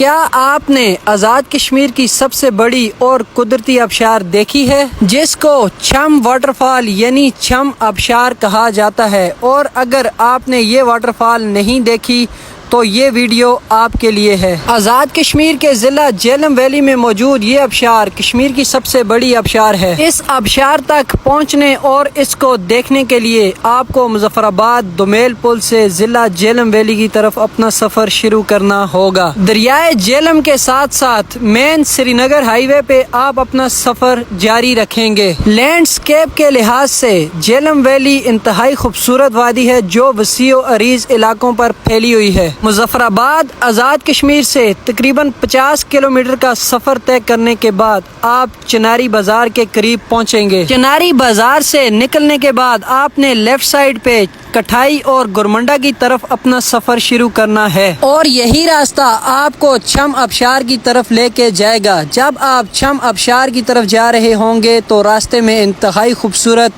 کیا آپ نے آزاد کشمیر کی سب سے بڑی اور قدرتی آبشار دیکھی ہے جس کو چھم واٹر فال یعنی چھم آبشار کہا جاتا ہے؟ اور اگر آپ نے یہ واٹر فال نہیں دیکھی تو یہ ویڈیو آپ کے لیے ہے۔ آزاد کشمیر کے ضلع جہلم ویلی میں موجود یہ آبشار کشمیر کی سب سے بڑی آبشار ہے۔ اس آبشار تک پہنچنے اور اس کو دیکھنے کے لیے آپ کو مظفر آباد دومیل پل سے ضلع جہلم ویلی کی طرف اپنا سفر شروع کرنا ہوگا۔ دریائے جہلم کے ساتھ ساتھ مین سری نگر ہائی وے پہ آپ اپنا سفر جاری رکھیں گے۔ لینڈسکیپ کے لحاظ سے جہلم ویلی انتہائی خوبصورت وادی ہے جو وسیع و عریض علاقوں پر پھیلی ہوئی ہے۔ مظفر آباد آزاد کشمیر سے تقریباً 50 کلومیٹر کا سفر طے کرنے کے بعد آپ چناری بازار کے قریب پہنچیں گے۔ چناری بازار سے نکلنے کے بعد آپ نے لیفٹ سائیڈ پہ کٹھائی اور گورمنڈا کی طرف اپنا سفر شروع کرنا ہے اور یہی راستہ آپ کو چھم آبشار کی طرف لے کے جائے گا۔ جب آپ چھم آبشار کی طرف جا رہے ہوں گے تو راستے میں انتہائی خوبصورت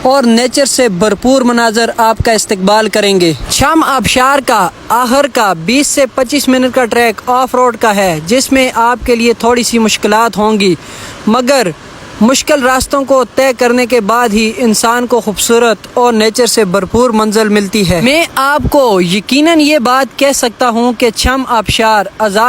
اور نیچر سے بھرپور مناظر آپ کا استقبال کریں گے۔ چھم آبشار کا آخر کا 20 سے 25 منٹ کا ٹریک آف روڈ کا ہے جس میں آپ کے لیے تھوڑی سی مشکلات ہوں گی، مگر مشکل راستوں کو طے کرنے کے بعد ہی انسان کو خوبصورت اور نیچر سے بھرپور منزل ملتی ہے۔ میں آپ کو یقیناً یہ بات کہہ سکتا ہوں کہ چھم آبشار آزاد